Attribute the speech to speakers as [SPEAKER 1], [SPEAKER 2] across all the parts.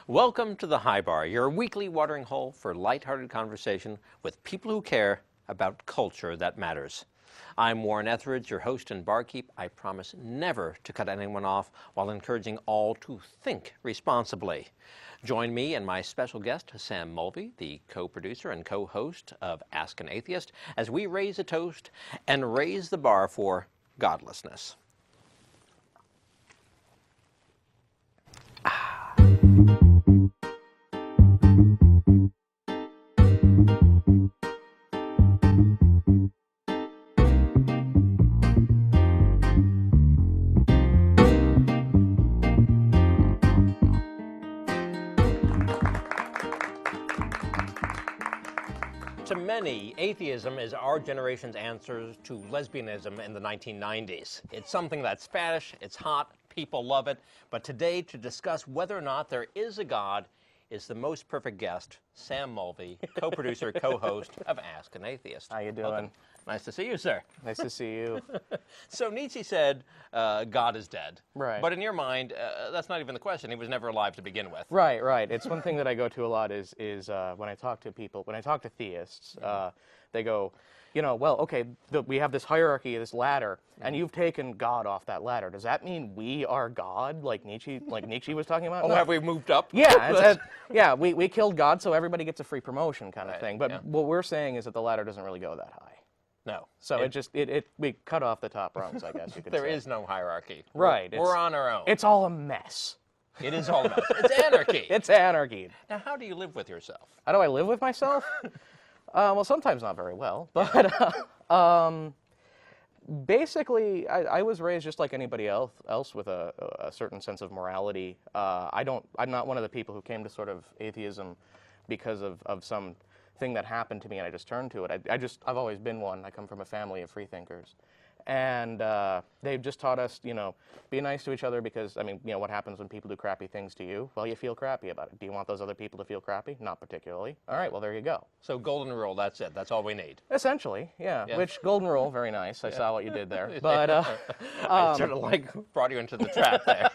[SPEAKER 1] Welcome to the High Bar, your weekly watering hole for lighthearted conversation with people who care about culture that matters. I'm Warren Etheridge, your host and barkeep. I promise never to cut anyone off while encouraging all to think responsibly. Join me and my special guest, Sam Mulvey, the co-producer and co-host of Ask an Atheist, as we raise a toast and raise the bar for godlessness. To many, atheism is our generation's answer to lesbianism in the 1990s. It's something that's faddish, it's hot, people love it, but today to discuss whether or not there is a God is the most perfect guest, Sam Mulvey, co-producer, co-host of Ask an Atheist.
[SPEAKER 2] How you doing?
[SPEAKER 1] Welcome. Nice to see you, sir.
[SPEAKER 2] Nice to see you.
[SPEAKER 1] So Nietzsche said, God is dead.
[SPEAKER 2] Right.
[SPEAKER 1] But in your mind, that's not even the question. He was never alive to begin with.
[SPEAKER 2] Right, right. It's one thing that I go to a lot is when I talk to people, when I talk to theists, they go, you know, well, okay, we have this hierarchy, this ladder, and you've taken God off that ladder. Does that mean we are God, like Nietzsche was talking about?
[SPEAKER 1] Oh,
[SPEAKER 2] no.
[SPEAKER 1] have we moved up?
[SPEAKER 2] Yeah, we killed God, so everybody gets a free promotion kind of thing. But
[SPEAKER 1] yeah.
[SPEAKER 2] what we're saying is that the ladder doesn't really go that high.
[SPEAKER 1] No.
[SPEAKER 2] So we cut off the top rungs, I guess you could say.
[SPEAKER 1] There is no hierarchy.
[SPEAKER 2] Right.
[SPEAKER 1] We're on our own.
[SPEAKER 2] It's all a mess.
[SPEAKER 1] It is all a mess. It's anarchy.
[SPEAKER 2] It's anarchy.
[SPEAKER 1] Now, how do you live with yourself?
[SPEAKER 2] How do I live with myself? Well, sometimes not very well, but basically, I was raised just like anybody else with a certain sense of morality. I'm not one of the people who came to sort of atheism because of some thing that happened to me and I just turned to it. I've always been one. I come from a family of freethinkers. And they've just taught us, you know, be nice to each other because, I mean, you know, what happens when people do crappy things to you? Well, you feel crappy about it. Do you want those other people to feel crappy? Not particularly. All right, well, there you go.
[SPEAKER 1] So golden rule, that's it. That's all we need.
[SPEAKER 2] Essentially, yeah.
[SPEAKER 1] Yeah.
[SPEAKER 2] Which, golden rule, very nice. I saw what you did there. But
[SPEAKER 1] I sort of brought you into the trap there.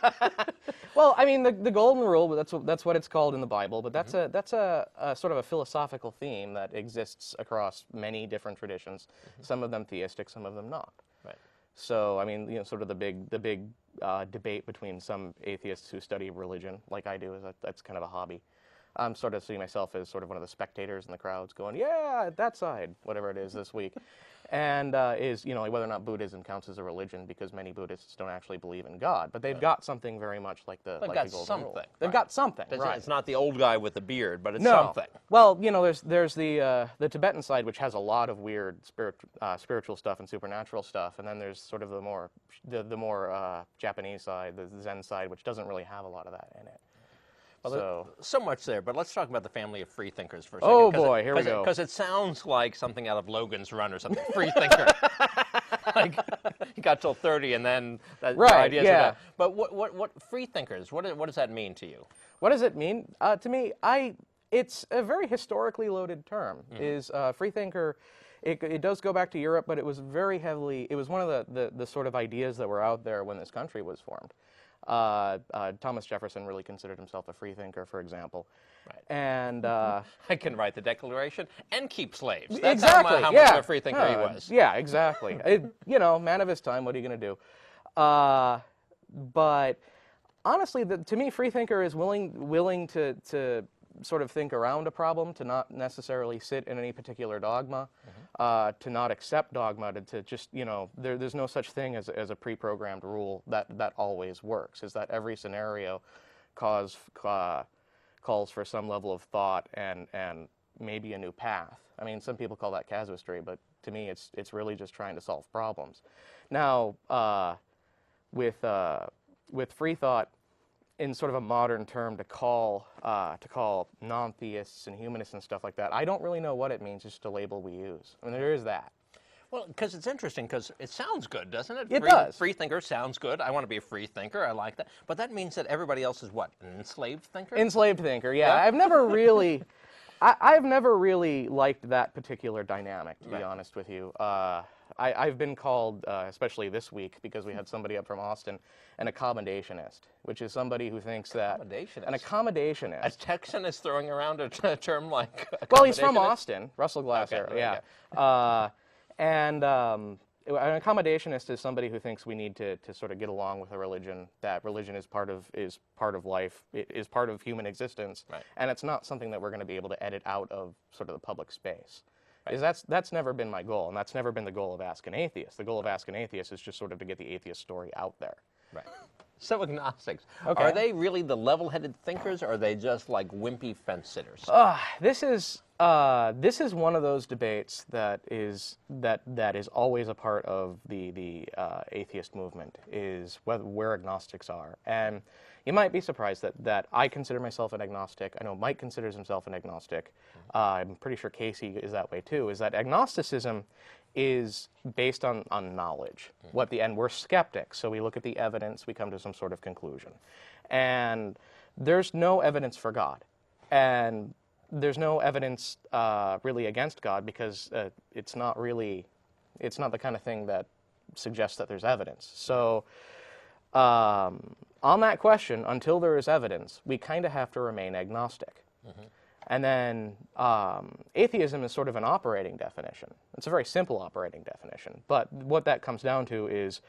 [SPEAKER 2] well, I mean, the golden rule, that's what it's called in the Bible, but that's a sort of a philosophical theme that exists across many different traditions, some of them theistic, some of them not.
[SPEAKER 1] Right.
[SPEAKER 2] So, I mean, you know, sort of the big debate between some atheists who study religion, like I do, is that's kind of a hobby. I'm sort of seeing myself as sort of one of the spectators in the crowds going, yeah, that side, whatever it is this week. And is, you know, whether or not Buddhism counts as a religion, because many Buddhists don't actually believe in God. But they've got something very much like the golden rule. They've got something, right.
[SPEAKER 1] It's not the old guy with the beard, but it's something.
[SPEAKER 2] Well, you know, there's the Tibetan side, which has a lot of weird spiritual stuff and supernatural stuff. And then there's sort of the more Japanese side, the Zen side, which doesn't really have a lot of that in it.
[SPEAKER 1] Well, so much there, but let's talk about the family of free thinkers for a second.
[SPEAKER 2] Oh boy, here we go.
[SPEAKER 1] Because it sounds like something out of Logan's Run or something. Free thinker. Like, you got till 30 and then
[SPEAKER 2] right,
[SPEAKER 1] ideas
[SPEAKER 2] yeah.
[SPEAKER 1] are done. But what free thinkers, what does that mean to you?
[SPEAKER 2] What does it mean? To me, it's a very historically loaded term. Is free thinker, it does go back to Europe, but it was very heavily, it was one of the sort of ideas that were out there when this country was formed. Thomas Jefferson really considered himself a free thinker, for example.
[SPEAKER 1] Right.
[SPEAKER 2] And
[SPEAKER 1] I can write the Declaration and keep slaves. That's
[SPEAKER 2] exactly.
[SPEAKER 1] how much of a free thinker he was.
[SPEAKER 2] Yeah, exactly. You know, man of his time. What are you going to do? But honestly, to me, free thinker is willing to sort of think around a problem, to not necessarily sit in any particular dogma, to not accept dogma, to just, you know, there's no such thing as a pre-programmed rule that always works, is that every scenario calls for some level of thought and maybe a new path. I mean, some people call that casuistry, but to me it's really just trying to solve problems. Now, with free thought, in sort of a modern term, to call non-theists and humanists and stuff like that, I don't really know what it means, just a label we use. I mean, there is that.
[SPEAKER 1] Well, because it's interesting, because it sounds good, doesn't it?
[SPEAKER 2] It does.
[SPEAKER 1] Free thinker sounds good. I want to be a free thinker. I like that. But that means that everybody else is what? An enslaved thinker?
[SPEAKER 2] Enslaved thinker, yeah. I've never really... I've never really liked that particular dynamic, to be honest with you. I've been called, especially this week, because we had somebody up from Austin, an accommodationist, which is somebody who thinks that... An accommodationist.
[SPEAKER 1] A Texan is throwing around a term like
[SPEAKER 2] Well, he's from Austin, Russell Glass
[SPEAKER 1] Okay,
[SPEAKER 2] area, yeah. An accommodationist is somebody who thinks we need to sort of get along with a religion, that religion is part of life, it is part of human existence, and it's not something that we're going to be able to edit out of sort of the public space. That's never been my goal, and that's never been the goal of Ask an Atheist. The goal of Ask an Atheist is just sort of to get the atheist story out there.
[SPEAKER 1] Right. So agnostics, are they really the level-headed thinkers, or are they just like wimpy fence-sitters?
[SPEAKER 2] This is one of those debates that is always a part of the atheist movement, is where agnostics are. And you might be surprised that I consider myself an agnostic. I know Mike considers himself an agnostic. I'm pretty sure Casey is that way too, is that agnosticism is based on knowledge. And we're skeptics, so we look at the evidence, we come to some sort of conclusion. And there's no evidence for God. And there's no evidence really against God, because it's not the kind of thing that suggests that there's evidence. So on that question, until there is evidence, we kind of have to remain agnostic. And then atheism is sort of an operating definition. It's a very simple operating definition. But what that comes down to is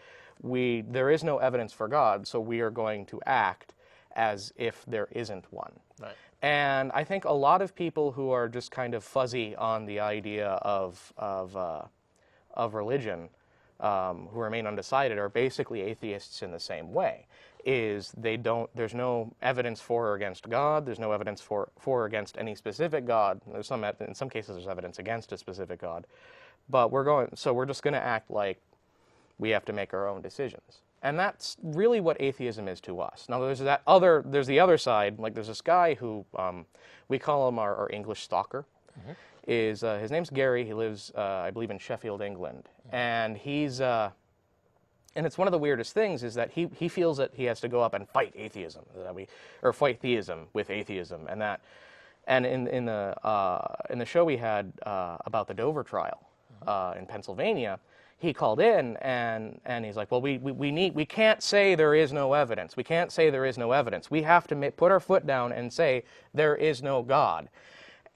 [SPEAKER 2] there is no evidence for God, so we are going to act as if there isn't one.
[SPEAKER 1] Right.
[SPEAKER 2] And I think a lot of people who are just kind of fuzzy on the idea of religion, who remain undecided, are basically atheists in the same way. There's no evidence for or against God. There's no evidence for or against any specific God. In some cases there's evidence against a specific God. But we're just going to act like we have to make our own decisions. And that's really what atheism is to us. Now there's the other side. Like there's this guy who we call him our English stalker. His name's Gary. He lives, I believe, in Sheffield, England, and and it's one of the weirdest things is that he feels that he has to go up and fight atheism, or fight theism with atheism, and in the show we had about the Dover trial in Pennsylvania, he called in and he's like, well, we can't say there is no evidence. We can't say there is no evidence. We have to put our foot down and say there is no God.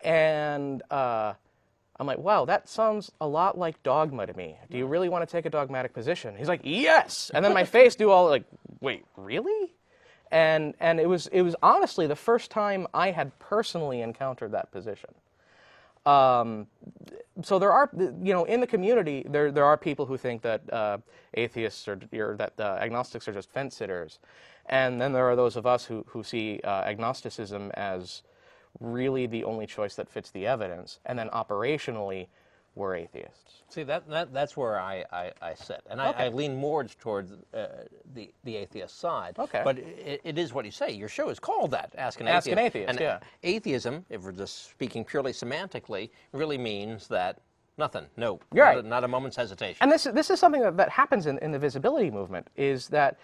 [SPEAKER 2] And I'm like, wow, that sounds a lot like dogma to me. Do you really want to take a dogmatic position? He's like, yes. And then my face do all like, wait, really? And it was honestly the first time I had personally encountered that position. So there are, in the community, there are people who think that atheists or that agnostics are just fence sitters, and then there are those of us who see agnosticism as really the only choice that fits the evidence, and then operationally, we're atheists.
[SPEAKER 1] See, that's where I sit, and I lean more towards the atheist side.
[SPEAKER 2] Okay.
[SPEAKER 1] But it is what you say. Your show is called that, Ask an Atheist.
[SPEAKER 2] Ask an Atheist,
[SPEAKER 1] and
[SPEAKER 2] yeah.
[SPEAKER 1] Atheism, if we're just speaking purely semantically, really means that nothing, no,
[SPEAKER 2] You're right.
[SPEAKER 1] Not a moment's hesitation.
[SPEAKER 2] And this is something that happens in the visibility movement, is that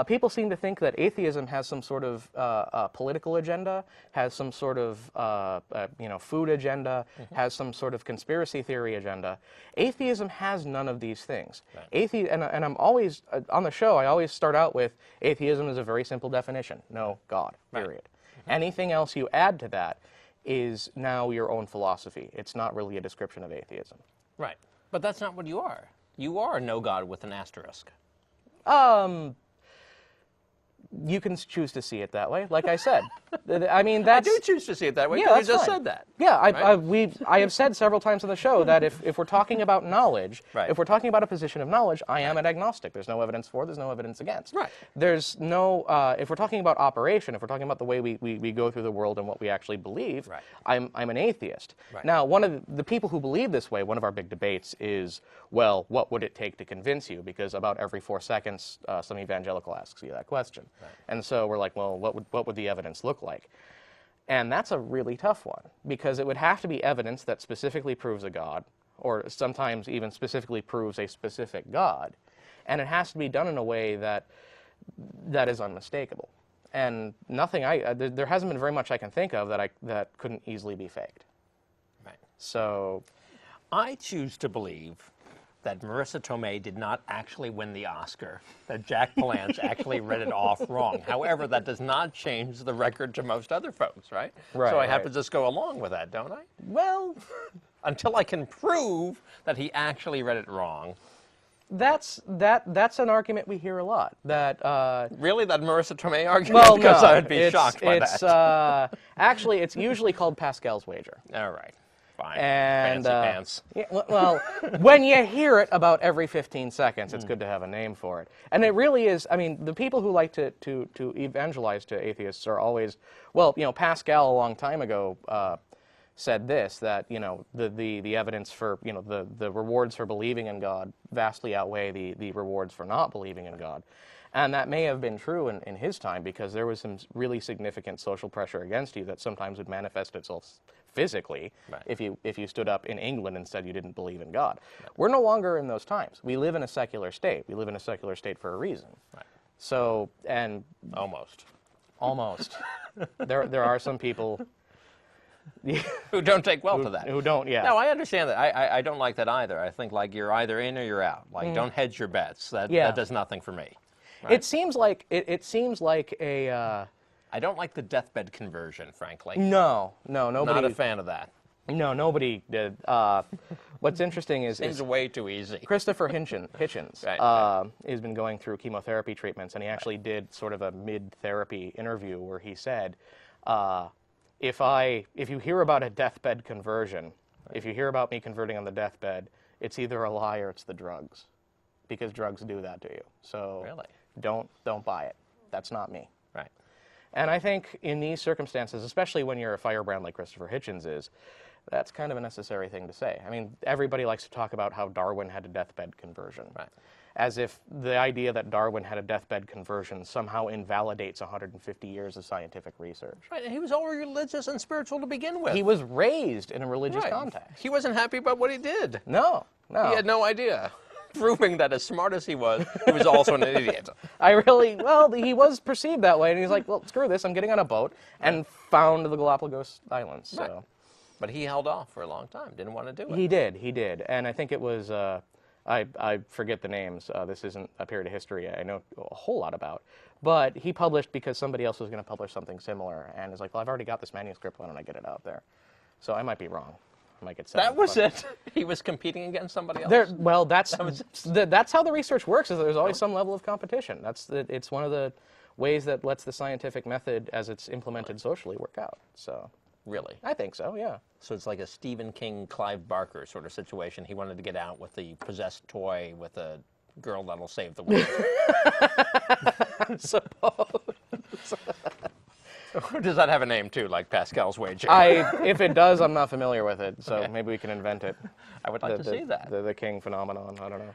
[SPEAKER 2] people seem to think that atheism has some sort of political agenda, has some sort of food agenda, has some sort of conspiracy theory agenda. Atheism has none of these things. Right. And I'm always on the show. I always start out with atheism is a very simple definition: no God. Period. Right. Anything else you add to that is now your own philosophy. It's not really a description of atheism.
[SPEAKER 1] Right. But that's not what you are. You are no God with an asterisk.
[SPEAKER 2] You can choose to see it that way, like I said. I mean, that's...
[SPEAKER 1] I do choose to see it that way,
[SPEAKER 2] yeah,
[SPEAKER 1] because you just
[SPEAKER 2] fine.
[SPEAKER 1] said that.
[SPEAKER 2] Yeah,
[SPEAKER 1] right?
[SPEAKER 2] I have said several times on the show that if we're talking about knowledge,
[SPEAKER 1] right.
[SPEAKER 2] if we're talking about a position of knowledge, I am an agnostic. There's no evidence for, there's no evidence against.
[SPEAKER 1] Right.
[SPEAKER 2] There's no, if we're talking about operation, if we're talking about the way we go through the world and what we actually believe,
[SPEAKER 1] right.
[SPEAKER 2] I'm an atheist.
[SPEAKER 1] Right.
[SPEAKER 2] Now, one of the people who believe this way, one of our big debates is, well, what would it take to convince you? Because about every 4 seconds, some evangelical asks you that question. Right. And so we're like, well, what would the evidence look like? And that's a really tough one, because it would have to be evidence that specifically proves a God, or sometimes even specifically proves a specific God, and it has to be done in a way that is unmistakable. and nothing there hasn't been very much I can think of that couldn't easily be faked.
[SPEAKER 1] Right.
[SPEAKER 2] So
[SPEAKER 1] I choose to believe that Marissa Tomei did not actually win the Oscar, that Jack Palance actually read it off wrong. However, that does not change the record to most other folks, right?
[SPEAKER 2] Right,
[SPEAKER 1] so I have
[SPEAKER 2] right.
[SPEAKER 1] to just go along with that, don't I?
[SPEAKER 2] well,
[SPEAKER 1] Until I can prove that he actually read it wrong.
[SPEAKER 2] that's an argument we hear a lot. That
[SPEAKER 1] Really, that Marissa Tomei argument?
[SPEAKER 2] well,
[SPEAKER 1] Because
[SPEAKER 2] no,
[SPEAKER 1] I would be shocked by that.
[SPEAKER 2] Actually, it's usually called Pascal's wager.
[SPEAKER 1] All right, fine.
[SPEAKER 2] And
[SPEAKER 1] Fancy pants.
[SPEAKER 2] yeah, well, when you hear it about every 15 seconds, it's good to have a name for it. And it really is. I mean, the people who like to evangelize to atheists are always, well, Pascal a long time ago said this, that the evidence for the rewards for believing in God vastly outweigh the rewards for not believing in God. And that may have been true in his time, because there was some really significant social pressure against you that sometimes would manifest itself physically.
[SPEAKER 1] Right.
[SPEAKER 2] if you stood up in England and said you didn't believe in God. Right. We're no longer in those times. We live in a secular state. We live in a secular state for a reason.
[SPEAKER 1] Right.
[SPEAKER 2] So, and
[SPEAKER 1] Almost.
[SPEAKER 2] there are some people
[SPEAKER 1] Who don't take well to that.
[SPEAKER 2] who don't. Yeah.
[SPEAKER 1] No, I understand that. I don't like that either. I think like you're either in or you're out. Like don't hedge your bets. That does nothing for me. Right?
[SPEAKER 2] It seems like a.
[SPEAKER 1] I don't like the deathbed conversion, frankly.
[SPEAKER 2] No, nobody.
[SPEAKER 1] Not a fan of that.
[SPEAKER 2] No, nobody did. What's interesting is
[SPEAKER 1] Seems way too easy.
[SPEAKER 2] Christopher Hitchens
[SPEAKER 1] Right.
[SPEAKER 2] has been going through chemotherapy treatments, and he actually did sort of a mid-therapy interview where he said, if you hear about a deathbed conversion, if you hear about me converting on the deathbed, it's either a lie or it's the drugs, because drugs do that to you. So
[SPEAKER 1] Really?
[SPEAKER 2] don't buy it. That's not me.
[SPEAKER 1] Right.
[SPEAKER 2] And I think in these circumstances, especially when you're a firebrand like Christopher Hitchens is, that's kind of a necessary thing to say. I mean, everybody likes to talk about how Darwin had a deathbed conversion.
[SPEAKER 1] Right.
[SPEAKER 2] As if the idea that Darwin had a deathbed conversion somehow invalidates 150 years of scientific research.
[SPEAKER 1] Right. And he was all religious and spiritual to begin with.
[SPEAKER 2] He was raised in a religious
[SPEAKER 1] Right.
[SPEAKER 2] context.
[SPEAKER 1] He wasn't happy about what he did.
[SPEAKER 2] No.
[SPEAKER 1] He had no idea. Proving that as smart as he was also an idiot.
[SPEAKER 2] He was perceived that way, and he's like, well, screw this, I'm getting on a boat, and found the Galapagos Islands. So.
[SPEAKER 1] Right. But he held off for a long time, didn't want to do it.
[SPEAKER 2] He did. And I think it was, I forget the names. This isn't a period of history I know a whole lot about. But he published because somebody else was going to publish something similar, and is like, well, I've already got this manuscript, why don't I get it out there? So I might be wrong. I might get
[SPEAKER 1] That was it. He was competing against somebody else.
[SPEAKER 2] That's how the research works. Is that there's always some level of competition. It's one of the ways that lets the scientific method, as it's implemented socially, work out. So
[SPEAKER 1] Really?
[SPEAKER 2] I think so. Yeah.
[SPEAKER 1] So it's like a Stephen King, Clive Barker sort of situation. He wanted to get out with the possessed toy with a girl that'll save the world.
[SPEAKER 2] I suppose.
[SPEAKER 1] Or does that have a name too, like Pascal's wager?
[SPEAKER 2] If it does, I'm not familiar with it, so maybe we can invent it.
[SPEAKER 1] I would like to see that.
[SPEAKER 2] The King phenomenon, I don't know.